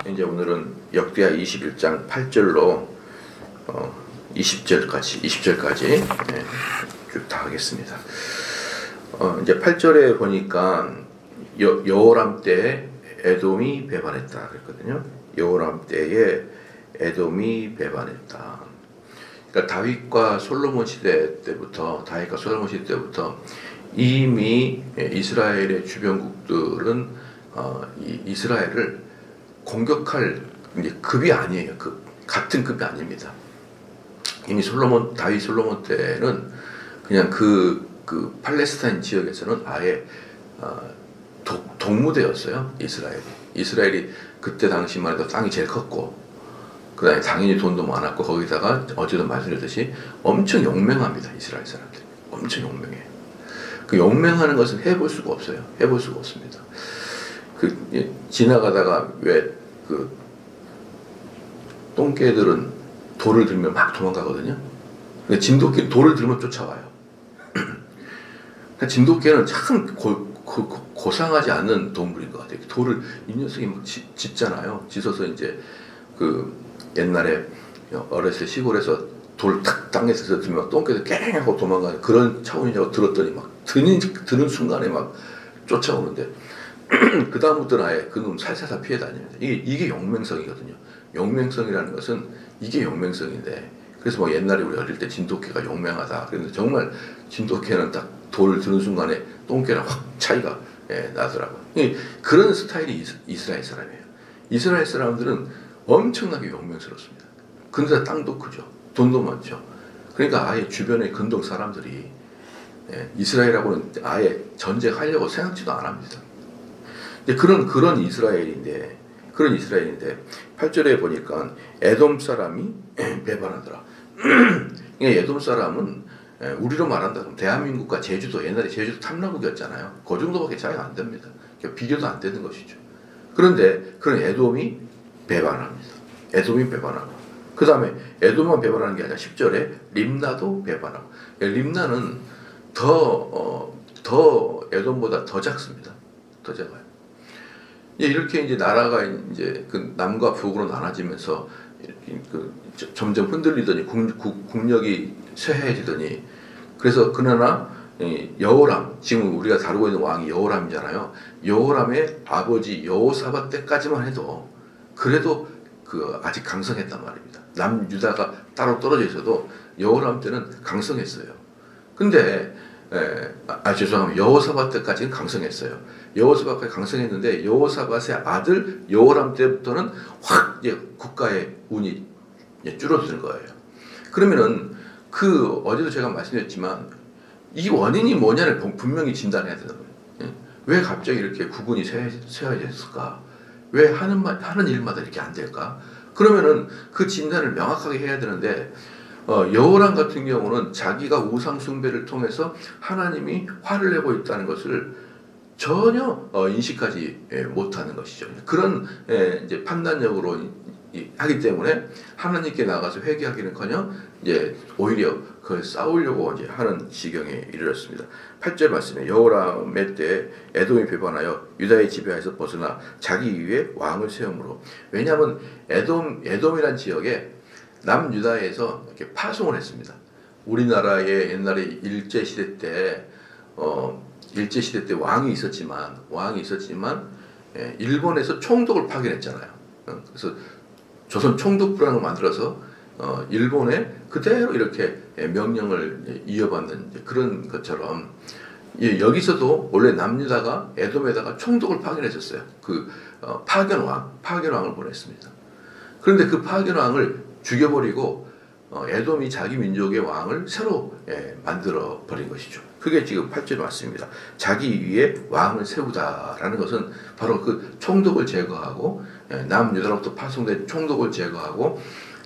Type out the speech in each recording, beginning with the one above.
이제 오늘은 역대하 21장 8절로 20절까지 쭉 다 하겠습니다. 이제 8절에 보니까 여호람 때에 에돔이 배반했다 그랬거든요. 여호람 때에 에돔이 배반했다. 그러니까 다윗과 솔로몬 시대 때부터 이미 이스라엘의 주변국들은 이스라엘을 공격할 이제 급이 아니에요. 같은 급이 아닙니다. 이미 다윗 솔로몬 때는 그냥 그 팔레스타인 지역에서는 아예 동무대였어요. 이스라엘이 그때 당시만 해도 땅이 제일 컸고, 그다음에 당연히 돈도 많았고, 거기다가 어제도 말씀드렸듯이 엄청 용맹합니다. 이스라엘 사람들이 엄청 용맹해요. 그 용맹하는 것은 해볼 수가 없어요. 해볼 수가 없습니다. 지나가다가 왜 똥개들은 돌을 들면 막 도망가거든요. 진돗개 돌을 들면 쫓아와요. 진돗개는 참 고상하지 않는 동물인 것 같아요. 돌을 이 녀석이 막 짚잖아요. 짖어서 이제 옛날에 어렸을 때 시골에서 돌 탁 땅에서 들면 똥개들 깽 하고 도망가는 그런 차원이라고 들었더니 막 드는 순간에 막 쫓아오는데 그 다음부터는 아예 그놈 살살살 피해 다닙니다. 이게 용맹성이거든요. 용맹성이라는 것은 이게 용맹성인데, 그래서 뭐 옛날에 우리 어릴 때 진돗개가 용맹하다 그랬는데 정말 진돗개는 딱 돌을 드는 순간에 똥개랑 확 차이가 나더라고요. 그런 스타일이 이스라엘 사람이에요. 이스라엘 사람들은 엄청나게 용맹스럽습니다. 근데 땅도 크죠. 돈도 많죠. 그러니까 아예 주변에 근동 사람들이 이스라엘하고는 아예 전쟁하려고 생각지도 안 합니다. 그런 이스라엘인데 8절에 보니까 에돔 사람이 배반하더라. 에돔 사람은 우리로 말한다 그러면 대한민국과 제주도, 옛날에 제주도 탐라국이었잖아요. 그 정도밖에 차이가 안 됩니다. 비교도 안 되는 것이죠. 그런데 그런 에돔이 배반합니다. 에돔이 배반하고, 그 다음에 에돔만 배반하는 게 아니라 10절에 림나도 배반하고. 림나는 더 에돔보다 더 작습니다. 더 작아요. 이렇게 이제 나라가 이제 남과 북으로 나눠지면서 점점 흔들리더니 국력이 쇠해지더니, 그래서 그러나 여호람, 지금 우리가 다루고 있는 왕이 여호람이잖아요. 여호람의 아버지 여호사밧 때까지만 해도 그래도 아직 강성했단 말입니다. 남유다가 따로 떨어져 있어도 여호람 때는 강성했어요. 근데 죄송합니다. 여호사밧 때까지는 강성했어요. 여호사밧까지 강성했는데 여호사밧의 아들 여호람 때부터는 확 국가의 운이 줄어드는 거예요. 그러면은 어제도 제가 말씀드렸지만 이 원인이 뭐냐를 분명히 진단해야 된다는 거예요. 왜 갑자기 이렇게 국운이 쇠해졌을까? 왜 하는 일마다 이렇게 안 될까? 그러면은 그 진단을 명확하게 해야 되는데, 여호람 같은 경우는 자기가 우상 숭배를 통해서 하나님이 화를 내고 있다는 것을 전혀 인식하지 못하는 것이죠. 그런 이제 판단력으로 하기 때문에 하나님께 나가서 회개하기는커녕 이제 오히려 싸우려고 이제 하는 지경에 이르렀습니다. 8절 말씀에 여호람의 때 에돔이 배반하여 유다의 지배하에서 벗어나 자기 위에 왕을 세움으로. 왜냐하면 에돔이란 지역에 남유다에서 이렇게 파송을 했습니다. 우리나라의 옛날에 일제시대 때 왕이 있었지만 일본에서 총독을 파견했잖아요. 그래서 조선 총독부라는 걸 만들어서 일본에 그대로 이렇게 명령을 이어받는 그런 것처럼, 여기서도 원래 남유다가 에돔에다가 총독을 파견했었어요. 파견왕을 보냈습니다. 그런데 그 파견왕을 죽여버리고 에돔이 자기 민족의 왕을 새로 만들어 버린 것이죠. 그게 지금 8절에 왔습니다. 자기 위에 왕을 세우다라는 것은 바로 그 총독을 제거하고, 남유다로부터 파송된 총독을 제거하고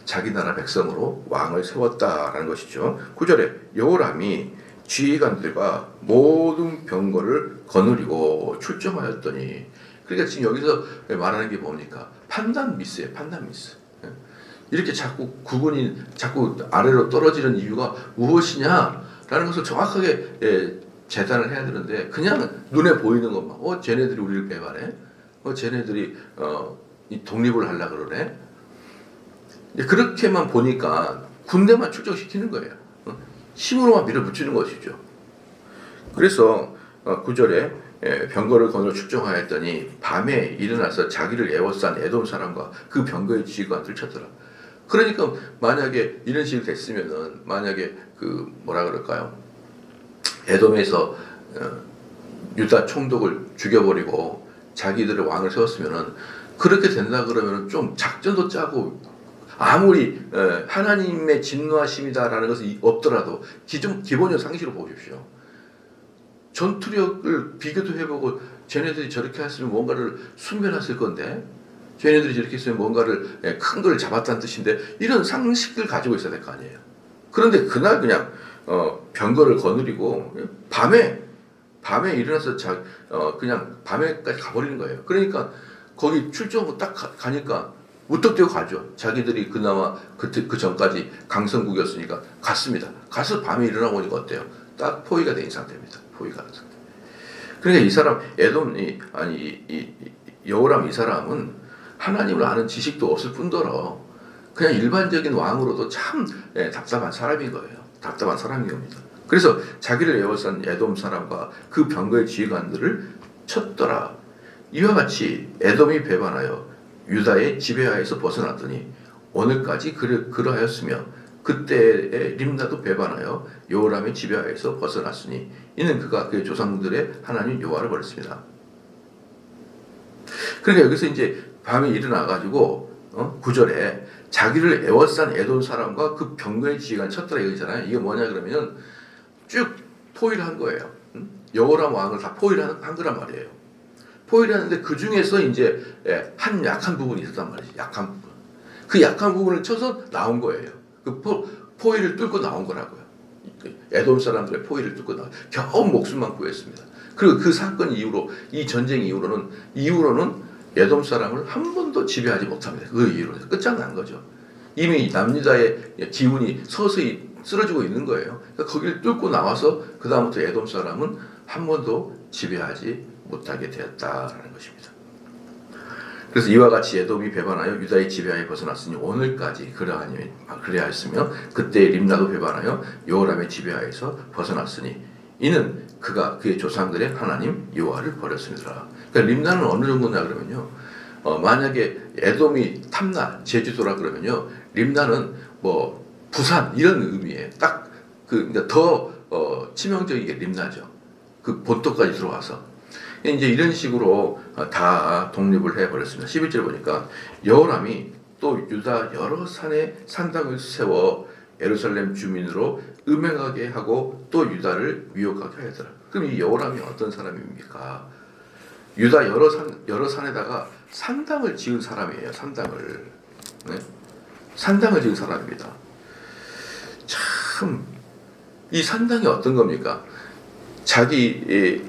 자기 나라 백성으로 왕을 세웠다라는 것이죠. 9절에 여호람이 지휘관들과 모든 병거를 거느리고 출정하였더니, 그러니까 지금 여기서 말하는 게 뭡니까? 판단 미스예요. 판단 미스. 이렇게 자꾸 국군이 자꾸 아래로 떨어지는 이유가 무엇이냐라는 것을 정확하게 재단을 해야 되는데, 그냥 눈에 보이는 것만, 쟤네들이 우리를 배반해, 쟤네들이 이 독립을 하려고 그러네. 그렇게만 보니까 군대만 출정시키는 거예요. 힘으로만 밀어붙이는 것이죠. 그래서 9절에 병거를 거느려 출정하였더니 밤에 일어나서 자기를 애워싼 에돔 사람과 그 병거의 지휘관들을 쳤더라. 그러니까 만약에 이런 식으로 됐으면은 만약에 그 뭐라 그럴까요? 에돔에서 유다 총독을 죽여버리고 자기들의 왕을 세웠으면은 그렇게 된다 그러면은 좀 작전도 짜고 아무리 하나님의 진노하심이다라는 것이 없더라도 기본적 상식으로 보십시오. 전투력을 비교도 해보고 쟤네들이 저렇게 했으면 뭔가를 숨겨놨을 건데 쟤네들이 저렇게 했으면 뭔가를 큰 걸 잡았다는 뜻인데 이런 상식을 가지고 있어야 될 거 아니에요. 그런데 그날 그냥 병거를 거느리고 밤에 일어나서 그냥 밤에까지 가버리는 거예요. 그러니까 거기 출정하고 딱 가니까 무턱대고 가죠. 자기들이 그나마 그 전까지 강성국이었으니까 갔습니다. 가서 밤에 일어나고 보니까 어때요? 딱 포위가 된 상태입니다. 포위가 된 상태. 그러니까 이 사람 여호람 이 사람은 하나님을 아는 지식도 없을 뿐더러 그냥 일반적인 왕으로도 참 답답한 사람인 거예요. 답답한 사람인 겁니다. 그래서 자기를 에워싼 에돔 사람과 그 병거의 지휘관들을 쳤더라. 이와 같이 에돔이 배반하여 유다의 지배하에서 벗어났더니 오늘까지 그러하였으며 그때에 림나도 배반하여 여호람의 지배하에서 벗어났으니 이는 그가 그의 조상들의 하나님 여호와를 버렸습니다. 그러니까 여기서 이제 밤에 일어나가지고 9절에 자기를 애워싼 에돔 사람과 그 병거의 지휘관 쳤더라 이거잖아요. 이게 뭐냐 그러면 쭉 포위를 한 거예요. 여호람 왕을 다 포위를 한 거란 말이에요. 포위를 하는데 그 중에서 이제 한 약한 부분이 있었단 말이죠. 약한 부분. 그 약한 부분을 쳐서 나온 거예요. 그 포위를 뚫고 나온 거라고요. 에돔 사람들의 포위를 뚫고 겨우 목숨만 구했습니다. 그리고 그 사건 이후로 이 전쟁 이후로는 에돔 사람을 한 번도 지배하지 못합니다. 그 이후로 끝장난 거죠. 이미 남유다의 기운이 서서히 쓰러지고 있는 거예요. 그러니까 거기를 뚫고 나와서 그 다음부터 에돔 사람은 한 번도 지배하지 못하게 되었다라는 것입니다. 그래서 이와 같이 에돔이 배반하여 유다의 지배하에 벗어났으니 오늘까지 그래하였으며 그때 림나도 배반하여 여호람의 지배하에서 벗어났으니 이는 그가 그의 조상들의 하나님 여호와를 버렸습니다. 그러니까 림나는 어느 정도냐 그러면요. 만약에 에돔이 탐나 제주도라 그러면요. 림나는 뭐 부산 이런 의미에 딱 그러니까 더 치명적이게 림나죠. 그 본토까지 들어와서 이제 이런 식으로 다 독립을 해버렸습니다. 11절 보니까 여호람이 또 유다 여러 산에 산당을 세워 예루살렘 주민으로 음행하게 하고 또 유다를 미혹하게 하였더라. 그럼 이 여호람이 어떤 사람입니까? 유다 여러 산에다가 산당을 지은 사람이에요. 산당을. 네? 산당을 지은 사람입니다. 참, 이 산당이 어떤 겁니까? 자기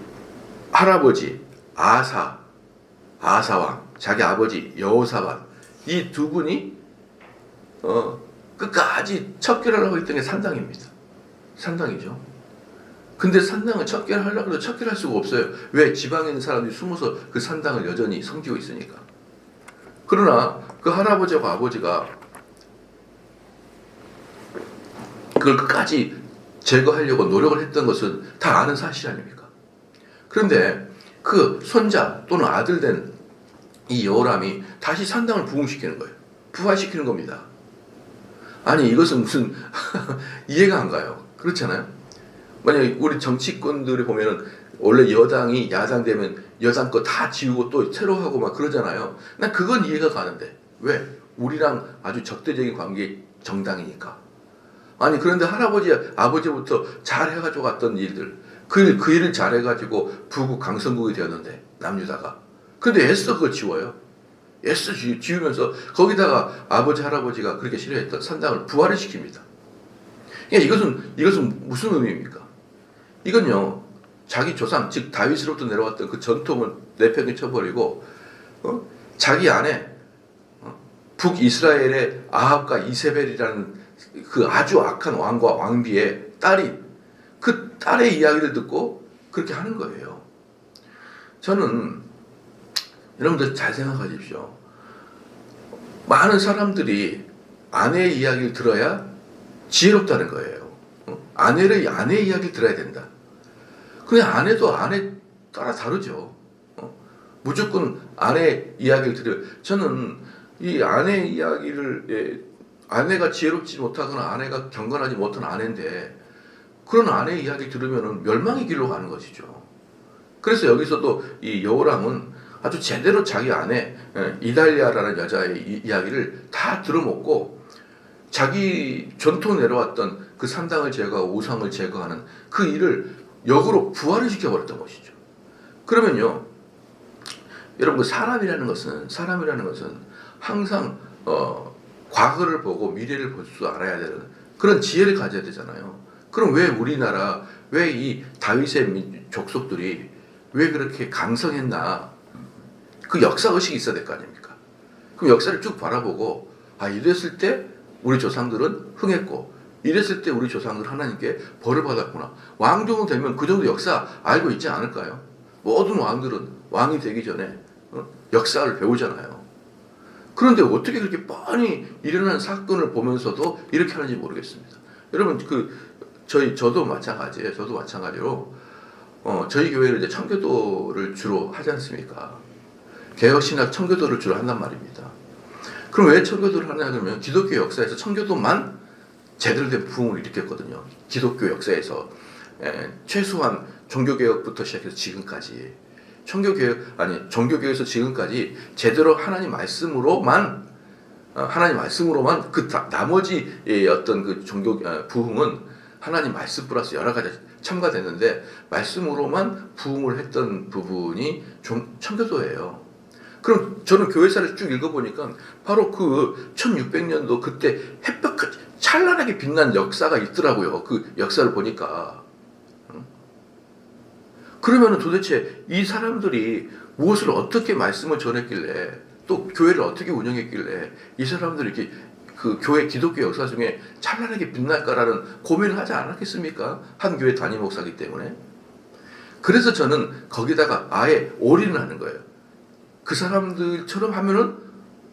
할아버지 아사왕, 자기 아버지 여호사밧 이 두 분이 끝까지 척결하려고 했던 게 산당입니다. 산당이죠. 근데 산당을 척결하려고 해도 척결할 수가 없어요. 왜? 지방에 있는 사람들이 숨어서 그 산당을 여전히 섬기고 있으니까. 그러나 그 할아버지와 아버지가 그걸 끝까지 제거하려고 노력을 했던 것은 다 아는 사실 아닙니까? 그런데 그 손자 또는 아들 된 이 여호람이 다시 산당을 부흥시키는 거예요. 부활시키는 겁니다. 아니 이것은 무슨 이해가 안 가요. 그렇잖아요. 만약에 우리 정치권들이 보면은 원래 여당이 야당 되면 여당 거 다 지우고 또 새로 하고 막 그러잖아요. 난 그건 이해가 가는데 왜? 우리랑 아주 적대적인 관계 정당이니까. 아니 그런데 할아버지 아버지부터 잘 해가지고 갔던 일들 그 일을 잘 해가지고 부국 강성국이 되었는데 남유다가 근데 애써 그걸 지워요. 애써 지우면서 거기다가 아버지 할아버지가 그렇게 싫어했던 산당을 부활을 시킵니다. 그러니까 이것은 무슨 의미입니까? 이건요 자기 조상 즉 다윗으로부터 내려왔던 그 전통을 내팽개 쳐버리고 자기 아내 북이스라엘의 아합과 이세벨이라는 그 아주 악한 왕과 왕비의 딸이 그 딸의 이야기를 듣고 그렇게 하는 거예요. 저는 여러분들 잘 생각하십시오. 많은 사람들이 아내의 이야기를 들어야 지혜롭다는 거예요. 아내의 이야기를 들어야 된다. 그냥 아내도 아내 따라 다르죠. 무조건 아내 이야기를 들어요. 저는 이 아내 이야기를 아내가 지혜롭지 못하거나 아내가 경건하지 못한 아내인데 그런 아내의 이야기 들으면 멸망의 길로 가는 것이죠. 그래서 여기서도 이 여호람은 아주 제대로 자기 아내 이달리아라는 여자의 이야기를 다 들어먹고 자기 전통 내려왔던 그 산당을 제거하고 우상을 제거하는 그 일을 역으로 부활을 시켜버렸던 것이죠. 그러면요, 여러분 사람이라는 것은 항상 과거를 보고 미래를 볼 줄 알아야 되는 그런 지혜를 가져야 되잖아요. 그럼 왜 우리나라, 왜 이 다윗의 족속들이 왜 그렇게 강성했나? 그 역사의식이 있어야 될 거 아닙니까? 그럼 역사를 쭉 바라보고 이랬을 때 우리 조상들은 흥했고 이랬을 때 우리 조상들은 하나님께 벌을 받았구나. 왕 정도 되면 그 정도 역사 알고 있지 않을까요? 모든 왕들은 왕이 되기 전에 역사를 배우잖아요. 그런데 어떻게 그렇게 뻔히 일어난 사건을 보면서도 이렇게 하는지 모르겠습니다. 여러분 저도 마찬가지예요. 저도 마찬가지로 저희 교회는 이제 청교도를 주로 하지 않습니까? 개혁신학 청교도를 주로 한단 말입니다. 그럼 왜 청교도를 하냐 그러면 기독교 역사에서 청교도만 제대로 된 부흥을 일으켰거든요. 기독교 역사에서 최소한 종교개혁부터 시작해서 지금까지 종교개혁에서 지금까지 제대로 하나님 말씀으로만 그 나머지 어떤 그 종교 부흥은 하나님 말씀 플러스 여러 가지 첨가됐는데 말씀으로만 부흥을 했던 부분이 청교도예요. 그럼 저는 교회사를 쭉 읽어보니까 바로 그 1600년도 그때 햇볕같이 찬란하게 빛난 역사가 있더라고요. 그 역사를 보니까. 그러면 도대체 이 사람들이 무엇을 어떻게 말씀을 전했길래 또 교회를 어떻게 운영했길래 이 사람들이 이렇게 그 교회 기독교 역사 중에 찬란하게 빛날까라는 고민을 하지 않았겠습니까? 한 교회 담임 목사이기 때문에. 그래서 저는 거기다가 아예 올인을 하는 거예요. 그 사람들처럼 하면은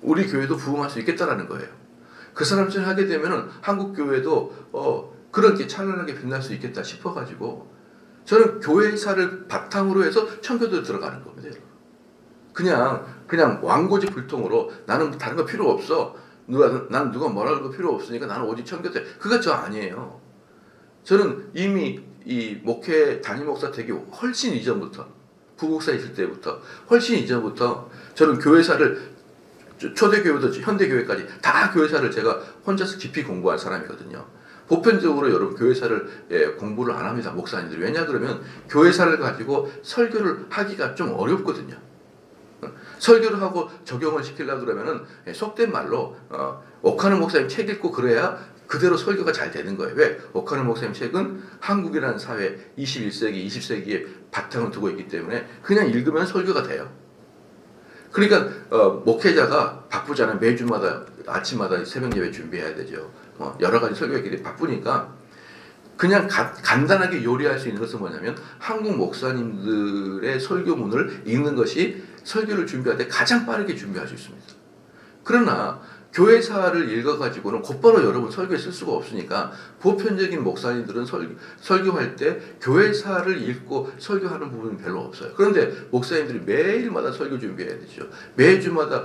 우리 교회도 부흥할 수 있겠다라는 거예요. 그 사람처럼 하게 되면은 한국 교회도 그렇게 찬란하게 빛날 수 있겠다 싶어가지고 저는 교회사를 바탕으로 해서 청교도에 들어가는 겁니다. 그냥 완고지 불통으로 나는 다른 거 필요 없어. 나는 누가 뭐라 그래도 필요 없으니까 나는 오직 청교도에. 그거 저 아니에요. 저는 이미 이 목회 담임 목사 되기 훨씬 이전부터 부목사 있을 때부터 훨씬 이전부터 저는 교회사를 초대교회부터 현대교회까지 다 교회사를 제가 혼자서 깊이 공부한 사람이거든요. 보편적으로 여러분 교회사를 공부를 안 합니다. 목사님들이. 왜냐 그러면 교회사를 가지고 설교를 하기가 좀 어렵거든요. 설교를 하고 적용을 시키려고 그러면은 속된 말로 옥하는 목사님 책 읽고 그래야 그대로 설교가 잘 되는 거예요. 왜? 옥하는 목사님 책은 한국이라는 사회 21세기, 20세기에 바탕을 두고 있기 때문에 그냥 읽으면 설교가 돼요. 그러니까 목회자가 바쁘잖아요. 매주마다 아침마다 새벽 예배 준비해야 되죠. 여러 가지 설교하기 바쁘니까 그냥 간단하게 요리할 수 있는 것은 뭐냐면 한국 목사님들의 설교문을 읽는 것이 설교를 준비할 때 가장 빠르게 준비할 수 있습니다. 그러나 교회사를 읽어가지고는 곧바로 여러분 설교에 쓸 수가 없으니까 보편적인 목사님들은 설교할 때 교회사를 읽고 설교하는 부분은 별로 없어요. 그런데 목사님들이 매일마다 설교 준비해야 되죠. 매주마다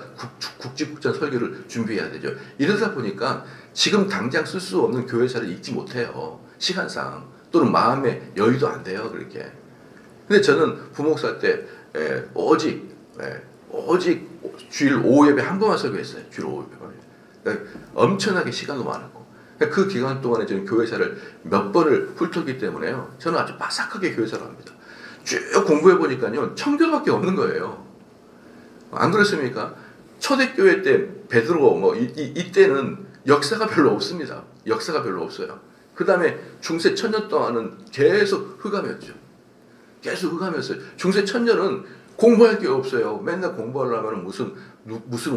국지국전 설교를 준비해야 되죠. 이러다 보니까 지금 당장 쓸 수 없는 교회사를 읽지 못해요. 시간상 또는 마음의 여유도 안 돼요. 그렇게. 근데 저는 부목사 때 오직 주일 오후 예배 한 번만 설교했어요. 주일 오후 예배. 그러니까 엄청나게 시간도 많았고 그 기간 동안에 저는 교회사를 몇 번을 훑었기 때문에요. 저는 아주 바삭하게 교회사를 합니다. 쭉 공부해 보니까요. 청교도밖에 없는 거예요. 안 그렇습니까? 초대교회 때 베드로 이때는 역사가 별로 없습니다. 역사가 별로 없어요. 그 다음에 중세 천년 동안은 계속 흑암이었죠. 계속 흑암이었어요. 중세 천년은 공부할 게 없어요. 맨날 공부하려면 무슨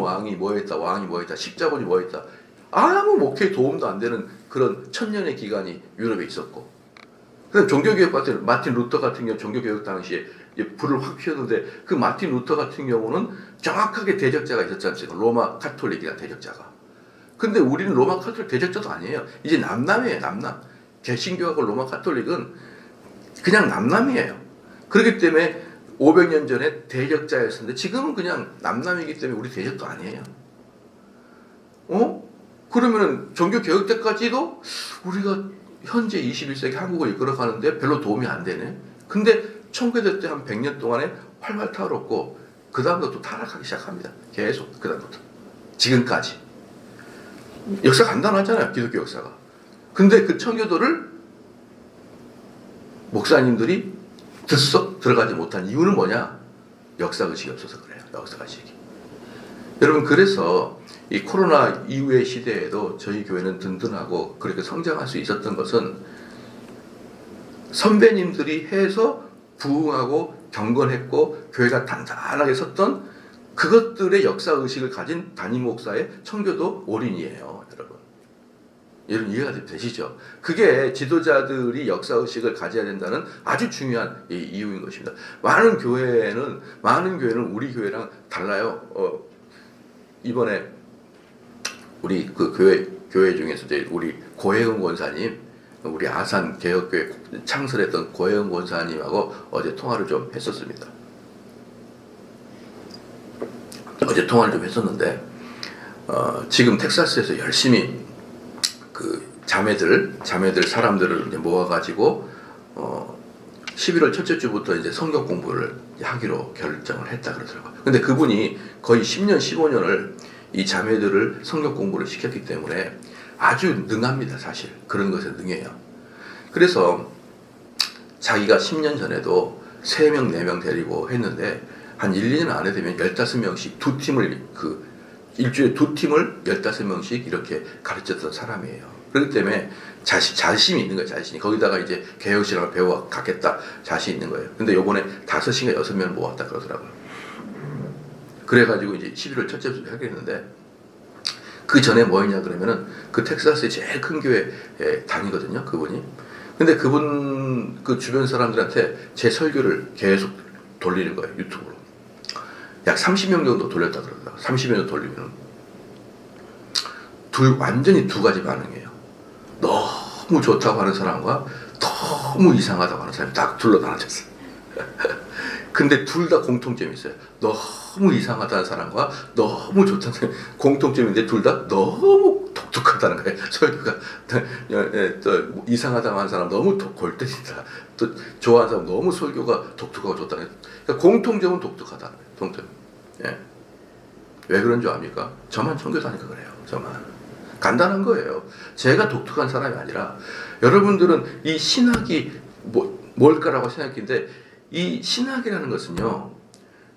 왕이 뭐 했다, 십자군이 뭐 했다. 아무 목회에 도움도 안 되는 그런 천년의 기간이 유럽에 있었고. 그다음 종교개혁 같은 마틴 루터 같은 경우 종교개혁 당시에 불을 확 피웠는데 그 마틴 루터 같은 경우는 정확하게 대적자가 있었지 않습니까? 로마 카톨릭이란 대적자가. 근데 우리는 로마 카톨릭 대적자도 아니에요. 이제 남남이에요. 남남. 개신교하고 로마 카톨릭은 그냥 남남이에요. 그렇기 때문에 500년 전에 대적자였었는데 지금은 그냥 남남이기 때문에 우리 대적도 아니에요. 그러면은 종교개혁 때까지도 우리가 현재 21세기 한국을 이끌어가는데 별로 도움이 안 되네. 근데 청교도 때 한 100년 동안에 활활 타오르고 그 다음부터 또 타락하기 시작합니다. 계속 그 다음부터 지금까지. 역사 간단하잖아요. 기독교 역사가. 근데 그 청교도를 목사님들이 들썩 들어가지 못한 이유는 뭐냐? 역사의식이 없어서 그래요. 역사의식이. 여러분, 그래서 이 코로나 이후의 시대에도 저희 교회는 든든하고 그렇게 성장할 수 있었던 것은 선배님들이 해서 부흥하고 경건했고 교회가 단단하게 섰던 그것들의 역사의식을 가진 담임 목사의 청교도 올인이에요. 여러분 이해가 되시죠? 그게 지도자들이 역사의식을 가져야 된다는 아주 중요한 이유인 것입니다. 많은 교회는 우리 교회랑 달라요. 이번에 우리 그 교회 중에서 이제 우리 고혜은 권사님, 우리 아산 개혁교회 창설했던 고혜은 권사님하고 어제 통화를 좀 했었습니다. 어제 통화를 좀 했었는데 지금 텍사스에서 열심히 그 자매들 사람들을 이제 모아가지고 11월 첫째 주부터 이제 성경 공부를 하기로 결정을 했다 그러더라고요. 근데 그분이 거의 10년, 15년을 이 자매들을 성경 공부를 시켰기 때문에 아주 능합니다. 사실 그런 것에 능해요. 그래서 자기가 10년 전에도 3명, 4명 데리고 했는데 한 1, 2년 안에 되면 15명씩 두 팀을 일주일에 2팀을 15명씩 이렇게 가르쳤던 사람이에요. 그렇기 때문에 자신이 있는 거예요. 자신이. 거기다가 이제 개혁신학을 배워 가겠다. 자신 있는 거예요. 근데 요번에 5인가 6명을 모았다 그러더라고요. 그래가지고 이제 11월 첫째 주에 하겠는데 그 전에 뭐 했냐 그러면은 그 텍사스의 제일 큰 교회에 다니거든요. 그분이. 근데 그분 그 주변 사람들한테 제 설교를 계속 돌리는 거예요. 유튜브로. 약 30명 정도 돌렸다 그러더라고요. 30명 정도 돌리면 완전히 두 가지 반응이에요. 너무 좋다고 하는 사람과 너무 이상하다고 하는 사람이 딱 둘러 나눠졌어요. 근데 둘 다 공통점이 있어요. 너무 이상하다는 사람과 너무 좋다는 사람, 공통점인데 둘 다 너무 독특하다는 거예요. 설교가 또 이상하다고 하는 사람 너무 골 때린다. 또 좋아하는 사람 너무 설교가 독특하고 좋다는 거예요. 그러니까 공통점은 독특하다는 거예요. 공통. 예. 왜 그런 줄 압니까? 저만 청교도하니까 그래요. 저만. 간단한 거예요. 제가 독특한 사람이 아니라 여러분들은 이 신학이 뭘까라고 생각했는데 이 신학이라는 것은요.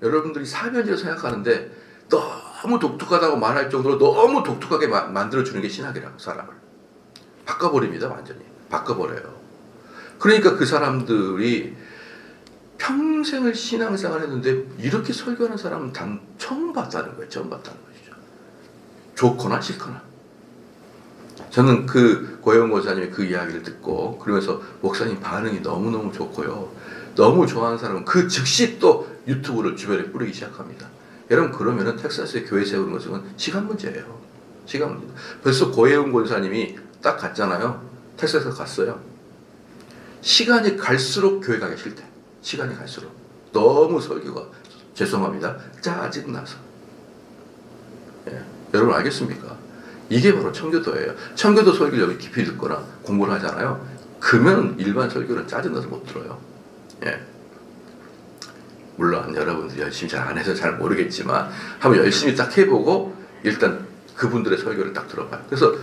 여러분들이 사변제로 생각하는데 너무 독특하다고 말할 정도로 너무 독특하게 만들어주는 게 신학이라고 사람을. 바꿔버립니다. 완전히. 바꿔버려요. 그러니까 그 사람들이 평생을 신앙생활 했는데 이렇게 설교하는 사람은 처음 봤다는 거예요. 처음 봤다는 것이죠. 좋거나 싫거나. 저는 그 고혜원 권사님의 그 이야기를 듣고 그러면서 목사님 반응이 너무너무 좋고요. 너무 좋아하는 사람은 그 즉시 또 유튜브를 주변에 뿌리기 시작합니다. 여러분 그러면은 텍사스에 교회 세우는 것은 시간 문제예요. 시간 문제. 벌써 고혜원 권사님이 딱 갔잖아요. 텍사스 갔어요. 시간이 갈수록 교회 가기 싫대. 시간이 갈수록 너무 설교가 죄송합니다. 짜증나서. 예. 여러분 알겠습니까? 이게 바로 청교도예요. 청교도 설교를 여기 깊이 듣거나 공부를 하잖아요. 그러면 일반 설교는 짜증나서 못 들어요. 예. 물론 여러분들 열심히 잘 안 해서 잘 모르겠지만 한번 열심히 딱 해보고 일단 그분들의 설교를 딱 들어봐요. 그래서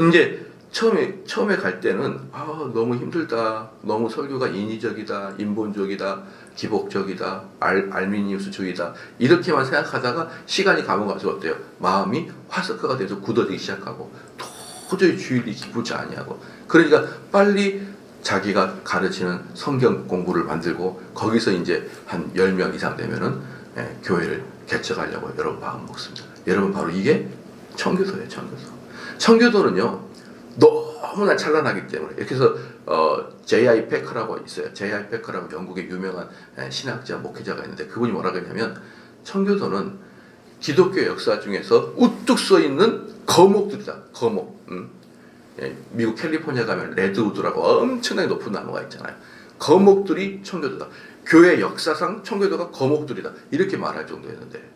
이제 처음에 갈 때는 너무 힘들다. 너무 설교가 인위적이다. 인본적이다. 기복적이다. 알미니우스주의다. 이렇게만 생각하다가 시간이 가면 갈수록 어때요? 마음이 화석화가 돼서 굳어지기 시작하고 도저히 주일이 기쁘지 아니하고 그러니까 빨리 자기가 가르치는 성경 공부를 만들고 거기서 이제 한 10명 이상 되면은 교회를 개척하려고 여러분 마음 먹습니다. 여러분 바로 이게 청교도예요. 청교도. 청교도는요. 너무나 찬란하기 때문에. 이렇게 해서 J.I. 패커라고 있어요. J.I. 패커라고 영국의 유명한 신학자 목회자가 있는데 그분이 뭐라고 했냐면 청교도는 기독교 역사 중에서 우뚝 서 있는 거목들이다. 거목. 미국 캘리포니아 가면 레드우드라고 엄청나게 높은 나무가 있잖아요. 거목들이 청교도다. 교회 역사상 청교도가 거목들이다. 이렇게 말할 정도였는데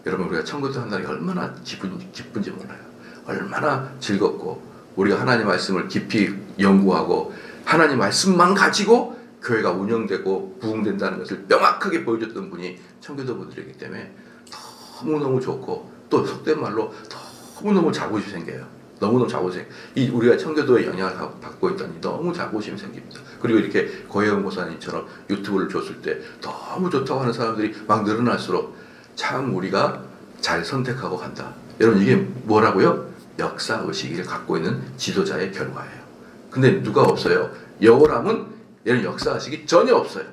여러분 우리가 청교도 한다는 게 얼마나 기쁜지 몰라요. 얼마나 즐겁고 우리가 하나님 말씀을 깊이 연구하고 하나님 말씀만 가지고 교회가 운영되고 부흥된다는 것을 명확하게 보여줬던 분이 청교도 분들이기 때문에 너무너무 좋고 또 속된 말로 너무너무 자부심이 생겨요. 너무너무 자부심. 우리가 청교도의 영향을 받고 있다니 너무 자부심이 생깁니다. 그리고 이렇게 고혜영 목사님처럼 유튜브를 줬을 때 너무 좋다고 하는 사람들이 막 늘어날수록 참 우리가 잘 선택하고 간다. 여러분 이게 뭐라고요? 역사의식을 갖고 있는 지도자의 결과예요. 근데 누가 없어요? 여호람은 이런 역사의식이 전혀 없어요.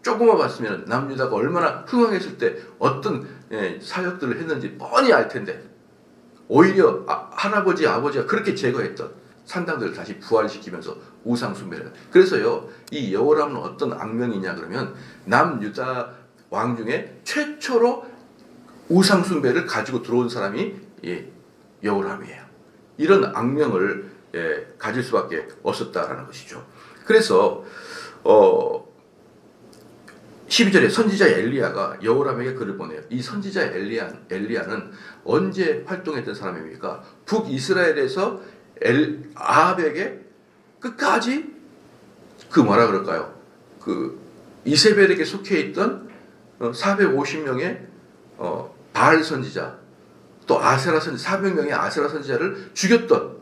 조금만 봤으면 남유다가 얼마나 흥황했을 때 어떤 사역들을 했는지 뻔히 알 텐데 오히려 할아버지 아버지가 그렇게 제거했던 산당들을 다시 부활시키면서 우상 숭배를. 그래서요 이 여호람은 어떤 악명이냐 그러면 남유다 왕 중에 최초로 우상 숭배를 가지고 들어온 사람이 여호람이에요. 이런 악명을 가질 수밖에 없었다라는 것이죠. 그래서 12절에 선지자 엘리야가 여호람에게 글을 보내요. 이 선지자 엘리야는 언제 활동했던 사람입니까? 북이스라엘에서 아합에게 끝까지 그 뭐라 그럴까요? 그 이세벨에게 속해 있던 450명의 바알 선지자 또 아세라 선지자 400명의 아세라 선지자를 죽였던.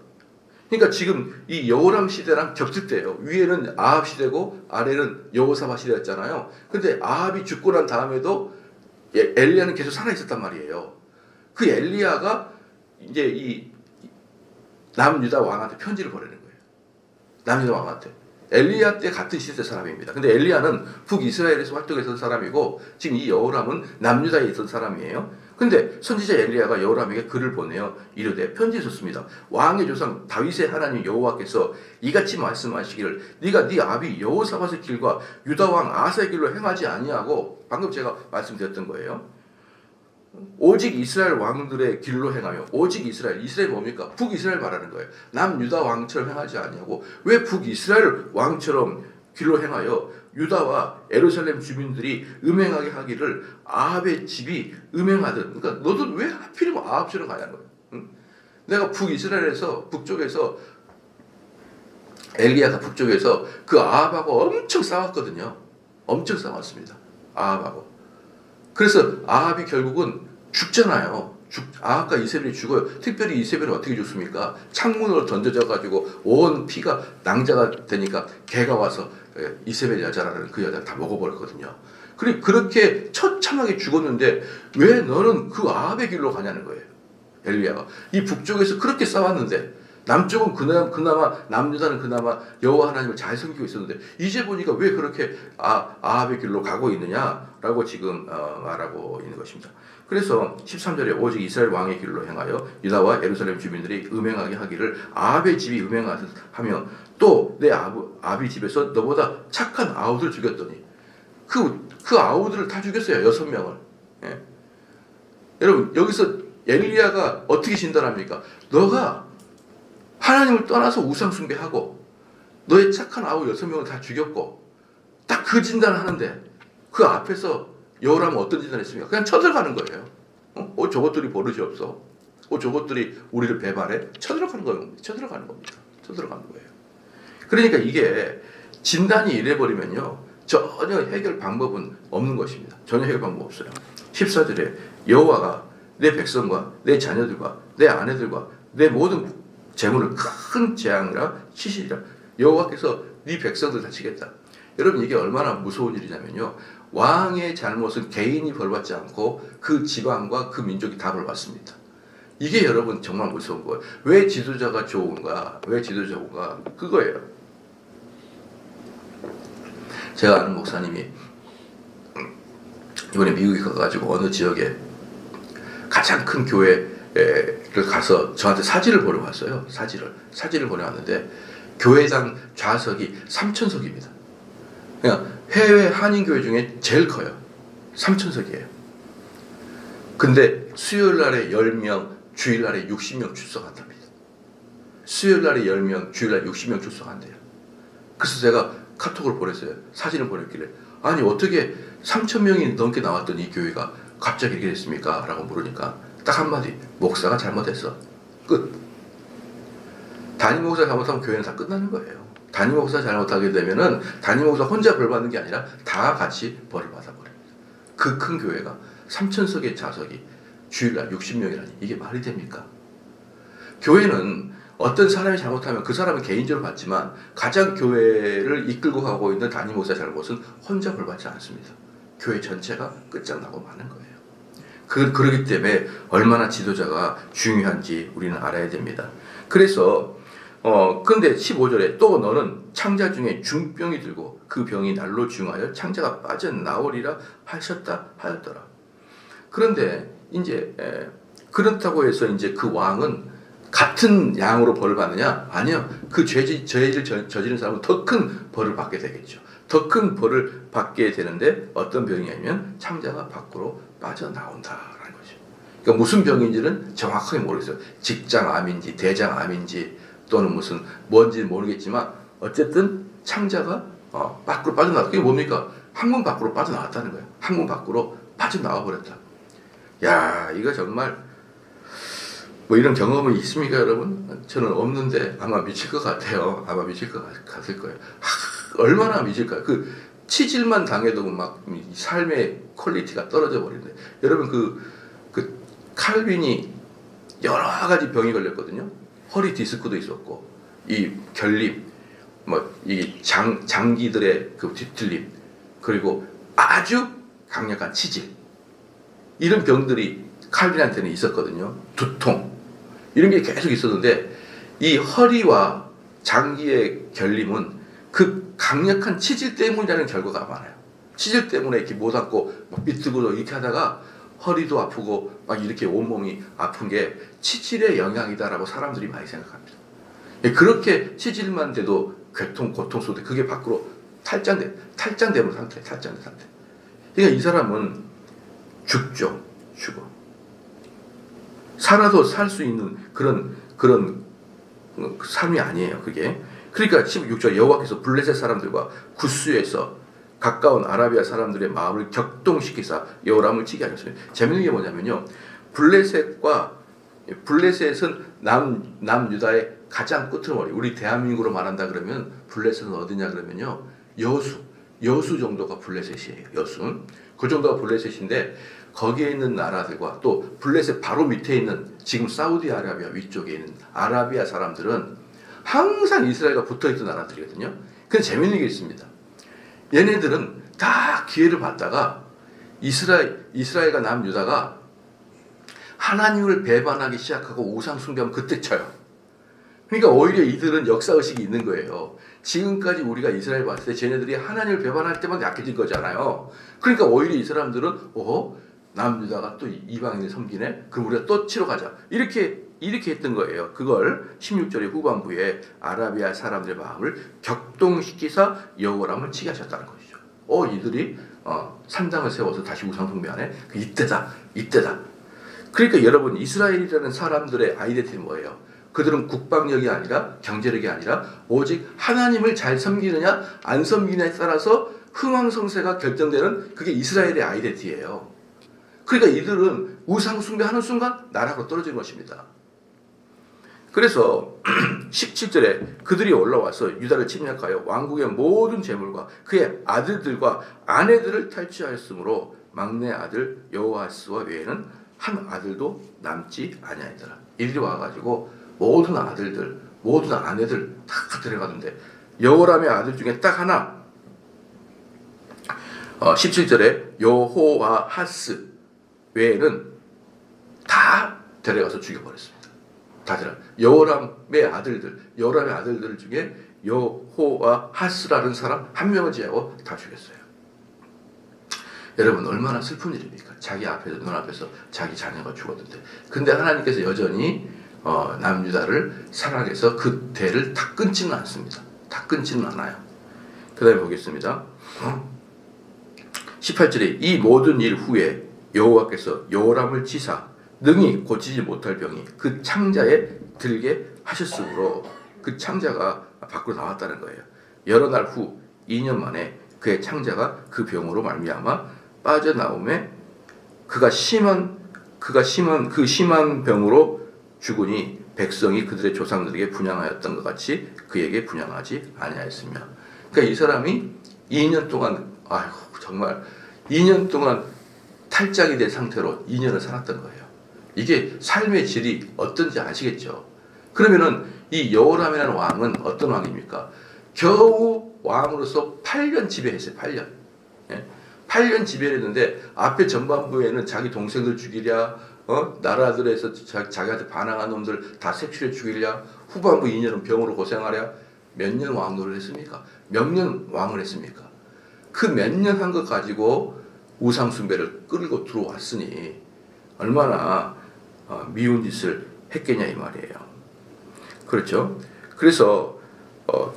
그러니까 지금 이 여호람 시대랑 겹칠 때예요. 위에는 아합 시대고 아래는 여호사밧 시대였잖아요. 근데 아합이 죽고 난 다음에도 엘리야는 계속 살아 있었단 말이에요. 그 엘리야가 이제 이 남유다 왕한테 편지를 보내는 거예요. 남유다 왕한테. 엘리야 때 같은 시대 사람입니다. 근데 엘리야는 북이스라엘에서 활동했던 사람이고 지금 이 여호람은 남유다에 있던 사람이에요. 근데 선지자 엘리야가 여호람에게 글을 보내요. 이르되 편지 썼습니다. 왕의 조상 다윗의 하나님 여호와께서 이같이 말씀하시기를 네가 네 아비 여호사밧의 길과 유다 왕 아사의 길로 행하지 아니하고 방금 제가 말씀드렸던 거예요. 오직 이스라엘 왕들의 길로 행하며 오직 이스라엘 뭡니까? 북이스라엘 말하는 거예요. 남유다 왕처럼 행하지 아니하고 왜 북이스라엘 왕처럼 길로 행하여 유다와 예루살렘 주민들이 음행하게 하기를 아합의 집이 음행하든. 그러니까 너도 왜 하필이면 아합처럼 가냐는 거예요. 응? 내가 북이스라엘에서 북쪽에서 엘리야가 북쪽에서 그 아합하고 엄청 싸웠거든요. 엄청 싸웠습니다. 아합하고. 그래서 아합이 결국은 죽잖아요. 아합과 이세벨이 죽어요. 특별히 이세벨은 어떻게 죽습니까? 창문으로 던져져 가지고 온 피가 낭자가 되니까 개가 와서 이세벨 여자라는 그 여자를 다 먹어버렸거든요. 그렇게 처참하게 죽었는데 왜 너는 그 아합의 길로 가냐는 거예요. 엘리야가 이 북쪽에서 그렇게 싸웠는데 남쪽은 그나마 남유다는 그나마 여호와 하나님을 잘 섬기고 있었는데 이제 보니까 왜 그렇게 아합의 길로 가고 있느냐라고 지금 말하고 있는 것입니다. 그래서 13절에 오직 이스라엘 왕의 길로 행하여 유다와 예루살렘 주민들이 음행하게 하기를 아합의 집이 음행하며 또 내 아비 집에서 너보다 착한 아우들을 죽였더니 그 아우들을 다 죽였어요. 6명을. 예. 여러분 여기서 엘리야가 어떻게 진단합니까? 너가 하나님을 떠나서 우상 숭배하고 너의 착한 아우 6명을 다 죽였고 딱 그 진단을 하는데 그 앞에서 여호람은 어떤 진단을 했습니까? 그냥 쳐들어가는 거예요. 저것들이 버릇이 없어. 저것들이 우리를 배반해. 쳐들어가는 겁니다. 쳐들어가는 거예요. 그러니까 이게 진단이 이래버리면요 전혀 해결 방법은 없는 것입니다. 전혀 해결 방법 없어요. 14절에 여호와가 내 백성과 내 자녀들과 내 아내들과 내 모든 재물을 큰 재앙이라 치시리라. 여호와께서 네 백성들 다 치겠다. 여러분 이게 얼마나 무서운 일이냐면요. 왕의 잘못은 개인이 벌받지 않고 그 지방과 그 민족이 다 벌받습니다. 이게 여러분 정말 무서운 거예요. 왜 지도자가 좋은가? 그거예요. 제가 아는 목사님이 이번에 미국에 가가지고 어느 지역에 가장 큰 교회 가서 저한테 사진을 보러 왔어요. 사진을 보러 왔는데 교회당 좌석이 3,000석입니다. 그냥 해외 한인교회 중에 제일 커요. 3,000석이에요. 근데 수요일 날에 10명, 주일 날에 60명 출석한답니다. 수요일 날에 10명, 주일 날에 60명 출석한대요. 그래서 제가 카톡을 보냈어요. 사진을 보냈길래 아니 어떻게 3,000명이 넘게 나왔던 이 교회가 갑자기 이렇게 됐습니까? 라고 물으니까 딱 한마디, 목사가 잘못했어. 끝. 담임 목사가 잘못하면 교회는 다 끝나는 거예요. 담임 목사가 잘못하게 되면은 담임 목사 혼자 벌 받는 게 아니라 다 같이 벌을 받아버립니다. 그 큰 교회가 3,000석의 좌석이 주일날 60명이라니 이게 말이 됩니까? 교회는 어떤 사람이 잘못하면 그 사람은 개인적으로 받지만 가장 교회를 이끌고 가고 있는 담임 목사의 잘못은 혼자 벌받지 않습니다. 교회 전체가 끝장나고 마는 거예요. 그러기 때문에 얼마나 지도자가 중요한지 우리는 알아야 됩니다. 그래서 근데 15절에 또 너는 창자 중에 중병이 들고 그 병이 날로 중하여 창자가 빠져나오리라 하였더라. 그런데 이제 그렇다고 해서 이제 그 왕은 같은 양으로 벌을 받느냐? 아니요. 그 죄를 저지른 사람은 더 큰 벌을 받게 되겠죠. 더 큰 벌을 받게 되는데 어떤 병이냐면 창자가 밖으로 빠져나온다라는 거죠. 그러니까 무슨 병인지는 정확하게 모르겠어요. 직장암인지 대장암인지 또는 무슨 뭔지 모르겠지만 어쨌든 창자가 밖으로 빠져나왔다. 그게 뭡니까? 항문 밖으로 빠져나왔다는 거예요. 항문 밖으로 빠져나와 버렸다. 야, 이거 정말 뭐 이런 경험은 있습니까, 여러분? 저는 없는데 아마 미칠 것 같아요. 아마 미칠 것 같을 거예요. 얼마나 미칠까요? 그 치질만 당해도 막 삶의 퀄리티가 떨어져 버리는데 여러분 그 칼빈이 여러 가지 병이 걸렸거든요. 허리 디스크도 있었고 이 결림, 뭐 이 장기들의 그 뒤틀림, 그리고 아주 강력한 치질 이런 병들이 칼빈한테는 있었거든요. 두통 이런 게 계속 있었는데 이 허리와 장기의 결림은 그 강력한 치질 때문이라는 결과가 많아요. 치질 때문에 이렇게 못 앉고 막 비틀고 이렇게 하다가 허리도 아프고 막 이렇게 온몸이 아픈 게 치질의 영향이다라고 사람들이 많이 생각합니다. 그렇게 치질만 돼도 고통 속에 그게 밖으로 탈장된 상태. 그러니까 이 사람은 죽죠. 죽어. 살아도 살 수 있는 그런 삶이 아니에요. 그게. 그러니까 16절 여호와께서 블레셋 사람들과 구스에서 가까운 아라비아 사람들의 마음을 격동시키사 여호람을 치게 하셨어요. 재밌는 게 뭐냐면요. 블레셋은 남유다의 가장 끄트머리. 우리 대한민국으로 말한다 그러면 블레셋은 어디냐 그러면요. 여수 정도가 블레셋이에요. 여수. 그 정도가 블레셋인데 거기에 있는 나라들과 또 블레셋 바로 밑에 있는 지금 사우디아라비아 위쪽에 있는 아라비아 사람들은 항상 이스라엘과 붙어있던 나라들이거든요. 근데 재밌는 게 있습니다. 얘네들은 다 기회를 받다가 이스라엘과 남유다가 하나님을 배반하기 시작하고 우상 숭배하면 그때 쳐요. 그러니까 오히려 이들은 역사의식이 있는 거예요. 지금까지 우리가 이스라엘 봤을 때 쟤네들이 하나님을 배반할 때만 약해진 거잖아요. 그러니까 오히려 이 사람들은 남유다가 또 이방인을 섬기네? 그럼 우리가 또 치러 가자. 이렇게 했던 거예요. 그걸 16절의 후반부에 아라비아 사람들의 마음을 격동시키사 여호람을 치게 하셨다는 것이죠. 이들이 산당을 세워서 다시 우상 숭배하네? 이때다. 그러니까 여러분 이스라엘이라는 사람들의 아이덴티티는 뭐예요? 그들은 국방력이 아니라 경제력이 아니라 오직 하나님을 잘 섬기느냐 안 섬기느냐에 따라서 흥왕성쇠가 결정되는 그게 이스라엘의 아이덴티티예요. 그러니까 이들은 우상 숭배하는 순간 나락으로 떨어지는 것입니다. 그래서 17절에 그들이 올라와서 유다를 침략하여 왕국의 모든 재물과 그의 아들들과 아내들을 탈취하였으므로 막내 아들 여호아스와 외에는 한 아들도 남지 아니하더라. 이들이 와가지고 모든 아들들, 모든 아내들 다 데려가는데 여호람의 아들 중에 딱 하나 17절에 여호아하스 외에는 다 데려가서 죽여버렸습니다. 다 여호람의 아들들 중에 여호아하스라는 사람 한 명을 제하고 다 죽였어요. 여러분 얼마나 슬픈 일입니까? 자기 앞에서 눈앞에서 자기 자녀가 죽었는데, 근데 하나님께서 여전히 남유다를 사랑해서 그 대를 다 끊지는 않습니다. 다 끊지는 않아요. 그 다음에 보겠습니다. 18절에 이 모든 일 후에 여호와께서 요람을 치사 능히 고치지 못할 병이 그 창자에 들게 하셨으므로, 그 창자가 밖으로 나왔다는 거예요. 여러 날 후 2년 만에 그의 창자가 그 병으로 말미암아 빠져나오매 그 심한 병으로 죽으니 백성이 그들의 조상들에게 분향하였던 것 같이 그에게 분향하지 아니하였으며. 그러니까 이 사람이 2년 동안 정말 2년 동안 탈장이 된 상태로 2년을 살았던 거예요. 이게 삶의 질이 어떤지 아시겠죠? 그러면은 이 여호람이라는 왕은 어떤 왕입니까? 겨우 왕으로서 8년 지배했어요. 8년. 8년 지배를 했는데 앞에 전반부에는 자기 동생들 죽이랴, 나라들에서 자기한테 반항한 놈들 다 색출해 죽이랴, 후반부 2년은 병으로 고생하랴. 몇 년 왕노를 했습니까? 몇 년 왕을 했습니까? 그 몇 년 한 것 가지고 우상 숭배를 끌고 들어왔으니 얼마나 미운 짓을 했겠냐 이 말이에요. 그렇죠? 그래서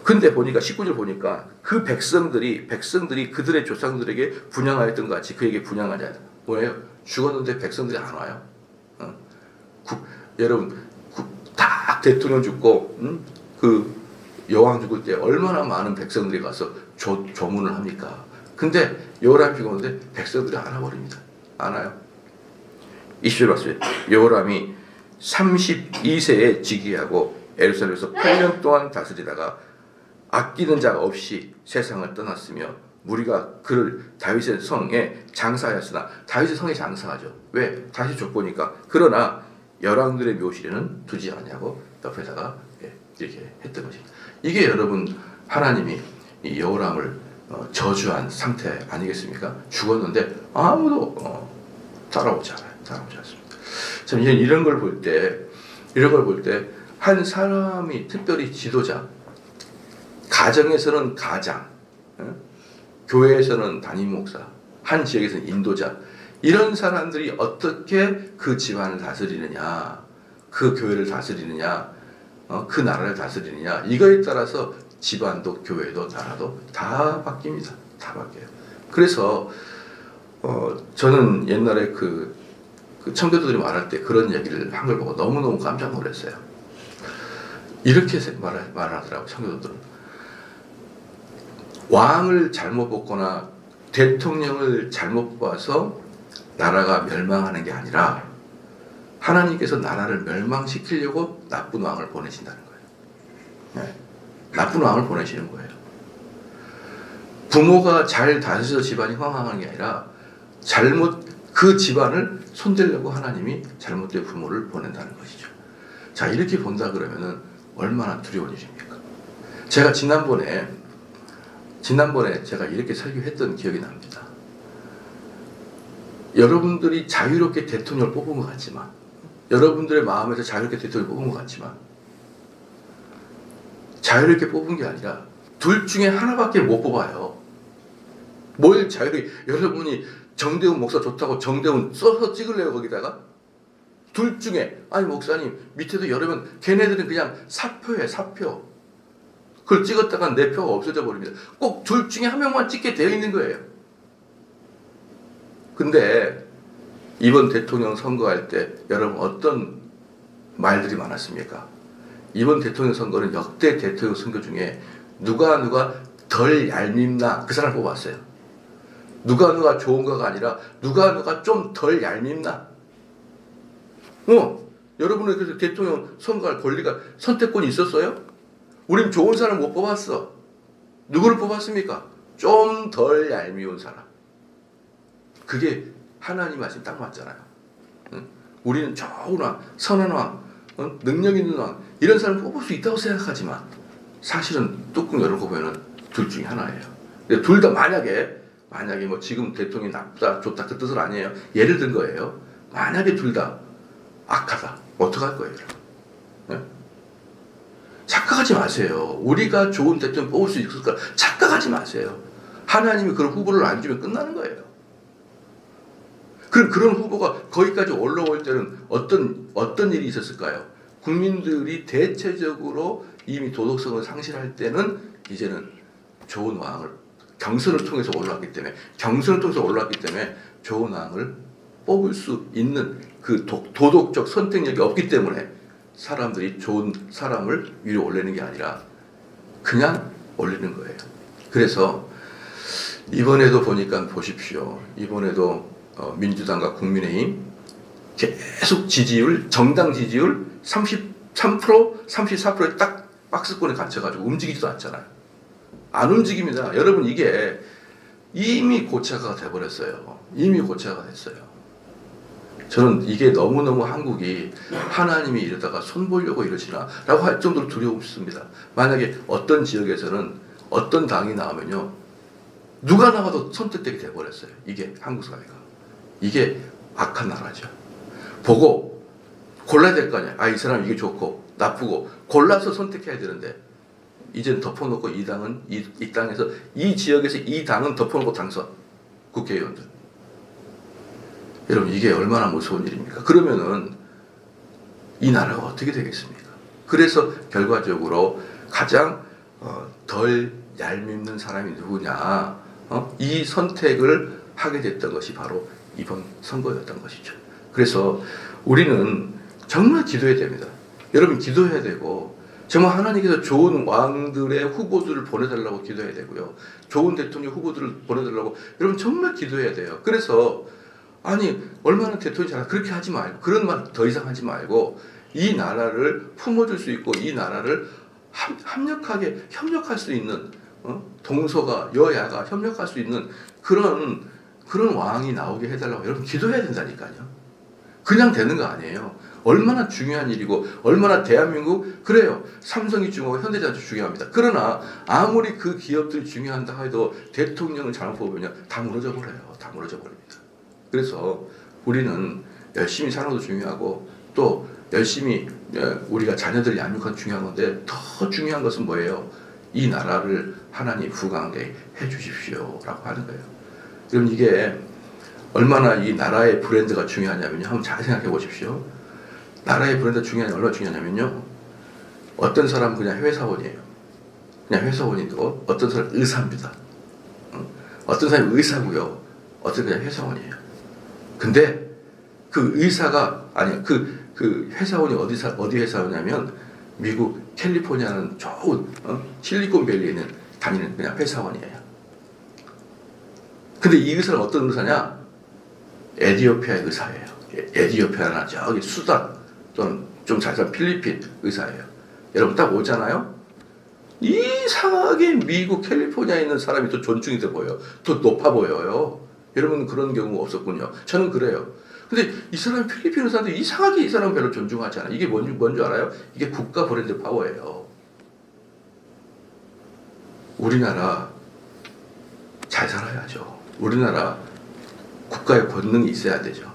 근데 보니까 19절 보니까 그 백성들이 그들의 조상들에게 분향하였던 것 같이 그에게 분향하지 않아요. 뭐예요? 죽었는데 백성들이 안 와요. 여러분 딱 대통령 죽고 그 여왕 죽을 때 얼마나 많은 백성들이 가서 조문을 합니까? 근데 여호람이 죽었는데 백성들이 안 와버립니다. 안 와요. 20절 봤어요. 여호람이 32세에 즉위하고 예루살렘에서 8년 동안 다스리다가 아끼는 자가 없이 세상을 떠났으며 무리가 그를 다윗의 성에 장사하였으나, 다윗의 성에 장사하죠. 왜? 다시 족보니까. 그러나 열왕들의 묘실에는 두지 않냐고 옆에다가 이렇게 했던 것입니다. 이게 여러분 하나님이 이 여호람을 저주한 상태 아니겠습니까? 죽었는데 아무도 따라오지 않습니다. 참 이런 걸 볼 때 한 사람이 특별히 지도자, 가정에서는 가장, 교회에서는 담임 목사, 한 지역에서는 인도자, 이런 사람들이 어떻게 그 집안을 다스리느냐, 그 교회를 다스리느냐, 그 나라를 다스리느냐, 이거에 따라서 집안도 교회도 나라도 다 바뀝니다. 다 바뀌어요. 그래서 저는 옛날에 그 청교도들이 말할 때 그런 얘기를 한 걸 보고 너무너무 깜짝 놀랐어요. 이렇게 말하더라고요. 청교도들은 왕을 잘못 뽑거나 대통령을 잘못 뽑아서 나라가 멸망하는 게 아니라 하나님께서 나라를 멸망시키려고 나쁜 왕을 보내신다는 거예요. 나쁜 왕을 보내시는 거예요. 부모가 잘 다스려서 집안이 황황한 게 아니라 그 집안을 손대려고 하나님이 잘못된 부모를 보낸다는 것이죠. 자, 이렇게 본다 그러면은 얼마나 두려운 일입니까? 제가 지난번에 제가 이렇게 설교했던 기억이 납니다. 여러분들이 자유롭게 대통령을 뽑은 것 같지만, 여러분들의 마음에서 자유롭게 대통령을 뽑은 것 같지만, 자유롭게 뽑은 게 아니라 둘 중에 하나밖에 못 뽑아요. 뭘 자유롭게, 여러분이 정대훈 목사 좋다고 정대훈 써서 찍을래요 거기다가? 둘 중에, 아니 목사님 밑에도 여러분 걔네들은 그냥 사표예요. 사표. 그걸 찍었다가 내 표가 없어져 버립니다. 꼭 둘 중에 한 명만 찍게 되어 있는 거예요. 근데 이번 대통령 선거할 때 여러분 어떤 말들이 많았습니까? 이번 대통령 선거는 역대 대통령 선거 중에 누가 덜 얄밉나 그 사람 뽑았어요. 누가 좋은 거가 아니라 누가 좀 덜 얄밉나. 여러분은 그래서 대통령 선거할 권리가, 선택권이 있었어요? 우린 좋은 사람 못 뽑았어. 누구를 뽑았습니까? 좀 덜 얄미운 사람. 그게 하나님 말씀 딱 맞잖아요. 우리는 좋은 왕, 선한 왕, 능력 있는 왕, 이런 사람 뽑을 수 있다고 생각하지만 사실은 뚜껑 열고 보면 둘 중에 하나예요. 둘 다 만약에 뭐 지금 대통령이 나쁘다 좋다 그 뜻은 아니에요. 예를 든 거예요. 만약에 둘 다 악하다, 어떡할 거예요? 네? 착각하지 마세요. 우리가 좋은 대통령 뽑을 수 있을까? 착각하지 마세요. 하나님이 그런 후보를 안 주면 끝나는 거예요. 그런 후보가 거기까지 올라올 때는 어떤 일이 있었을까요? 국민들이 대체적으로 이미 도덕성을 상실할 때는 이제는 좋은 왕을 경선을 통해서 올라왔기 때문에 좋은 왕을 뽑을 수 있는 그 도덕적 선택력이 없기 때문에 사람들이 좋은 사람을 위로 올리는 게 아니라 그냥 올리는 거예요. 그래서 이번에도 보니까 보십시오. 이번에도 민주당과 국민의힘 계속 정당 지지율 33%, 34%에 딱 박스권에 갇혀가지고 움직이지도 않잖아요. 안 움직입니다. 여러분 이게 이미 고착화가 돼버렸어요. 이미 고착화가 됐어요. 저는 이게 너무너무 한국이 하나님이 이러다가 손 보려고 이러시나 라고 할 정도로 두려움습니다. 만약에 어떤 지역에서는 어떤 당이 나오면요, 누가 나와도 선택되게 돼버렸어요. 이게 한국 사회가. 이게 악한 나라죠. 보고 골라야 될 거 아니야. 아, 이 사람 이게 좋고 나쁘고 골라서 선택해야 되는데 이제는 덮어놓고 이 당은 이 땅에서 이 지역에서 이 당은 덮어놓고 당선 국회의원들. 여러분 이게 얼마나 무서운 일입니까? 그러면은 이 나라가 어떻게 되겠습니까? 그래서 결과적으로 가장 덜 얄밉는 사람이 누구냐, 이 선택을 하게 됐던 것이 바로 이번 선거였던 것이죠. 그래서 우리는 정말 기도해야 됩니다. 여러분 기도해야 되고 정말 하나님께서 좋은 왕들의 후보들을 보내달라고 기도해야 되고요. 좋은 대통령 후보들을 보내달라고 여러분 정말 기도해야 돼요. 그래서 아니 얼마나 대통령이 잘 그렇게 하지 말고 그런 말 더 이상 하지 말고 이 나라를 품어줄 수 있고 이 나라를 협력할 수 있는 동서가 여야가 협력할 수 있는 그런 왕이 나오게 해달라고 여러분 기도해야 된다니까요. 그냥 되는 거 아니에요. 얼마나 중요한 일이고 얼마나 대한민국 그래요. 삼성이 중요하고 현대자동차 중요합니다. 그러나 아무리 그 기업들이 중요한다 해도 대통령을 잘못 뽑으면 다 무너져 버려요. 다 무너져 버립니다. 그래서 우리는 열심히 사는 것도 중요하고 또 열심히 우리가 자녀들이 양육하는 중요한 건데 더 중요한 것은 뭐예요? 이 나라를 하나님 부강하게 해주십시오 라고 하는 거예요. 그럼 이게 얼마나 이 나라의 브랜드가 중요하냐면요. 한번 잘 생각해 보십시오. 나라의 브랜드가 얼마나 중요하냐면요. 어떤 사람은 그냥 회사원이에요. 그냥 회사원이고 어떤 사람은 의사입니다. 어떤 사람은 의사고요. 어떤 사람은 그냥 회사원이에요. 근데 그 의사가 아니 그 회사원이 어디 회사원이냐면 미국 캘리포니아는 좋은 실리콘밸리에 있는 다니는 그냥 회사원이에요. 근데 이 의사는 어떤 의사냐? 에티오피아의 의사예요. 에티오피아나 저기 수단 또는 좀 잘 산 필리핀 의사예요. 여러분 딱 오잖아요. 이상하게 미국 캘리포니아에 있는 사람이 더 존중이 돼 보여요. 더 높아 보여요. 여러분 그런 경우가 없었군요. 저는 그래요. 근데 이 사람 필리핀 의사인데 이상하게 이 사람 별로 존중하지 않아요. 이게 뭔지 알아요? 이게 국가 브랜드 파워예요. 우리나라 잘 살아야죠. 우리나라 국가의 권능이 있어야 되죠.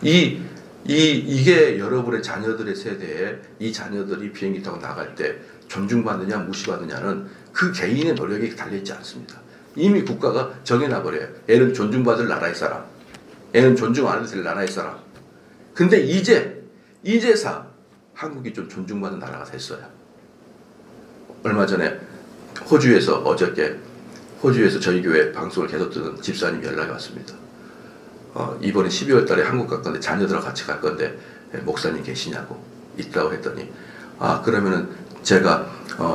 이게 여러분의 자녀들의 세대에 이 자녀들이 비행기 타고 나갈 때 존중받느냐 무시받느냐는 그 개인의 노력이 달려있지 않습니다. 이미 국가가 정해놔버려요. 얘는 존중받을 나라의 사람, 얘는 존중 안 해도 될 나라의 사람. 근데 이제사 한국이 좀 존중받는 나라가 됐어요. 얼마 전에 어저께 호주에서 저희 교회 방송을 계속 듣는 집사님이 연락이 왔습니다. 이번에 12월 달에 한국 갈 건데 자녀들하고 같이 갈 건데 목사님 계시냐고 있다고 했더니 그러면은 제가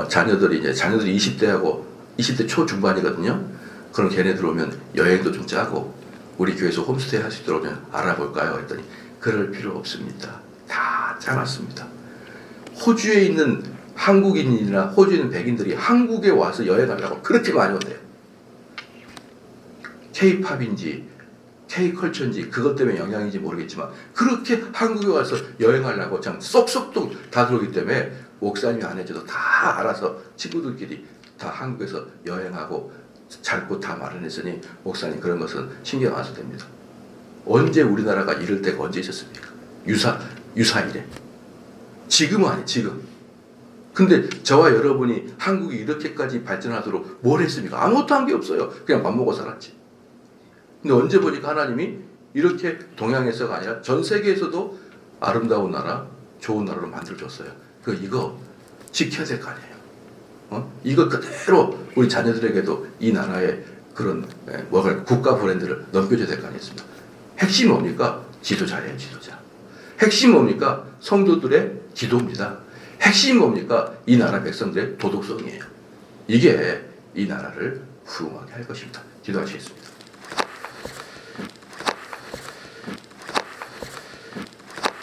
자녀들이 20대하고 20대 초중반이거든요. 그럼 걔네들 오면 여행도 좀 짜고 우리 교회에서 홈스테이 할 수 있도록 알아볼까요? 했더니 그럴 필요 없습니다. 다 짜놨습니다. 호주에 있는 한국인이나 호주에 있는 백인들이 한국에 와서 여행하려고 그렇게 많이 온대요. K-팝인지 K-컬처인지 그것 때문에 영향인지 모르겠지만 그렇게 한국에 와서 여행하려고 참 쏙쏙도 다 들어오기 때문에 목사님이 안 해줘도 다 알아서 친구들끼리 다 한국에서 여행하고 잘 곳 다 마련했으니 목사님 그런 것은 신경 안 써도 됩니다. 언제 우리나라가 이럴 때가 언제 있었습니까? 유사일에. 지금은 아니 지금. 근데 저와 여러분이 한국이 이렇게까지 발전하도록 뭘 했습니까? 아무것도 한 게 없어요. 그냥 밥 먹고 살았지. 근데 언제 보니까 하나님이 이렇게 동양에서가 아니라 전 세계에서도 아름다운 나라, 좋은 나라로 만들어줬어요. 이거 지켜야 될 거 아니에요. 이거 그대로 우리 자녀들에게도 이 나라의 그런 국가 브랜드를 넘겨줘야 될 거 아니겠습니까? 핵심이 뭡니까? 지도자예요, 지도자. 핵심이 뭡니까? 성도들의 기도입니다. 핵심이 뭡니까? 이 나라 백성들의 도덕성이에요. 이게 이 나라를 부흥하게 할 것입니다. 기도하시겠습니다.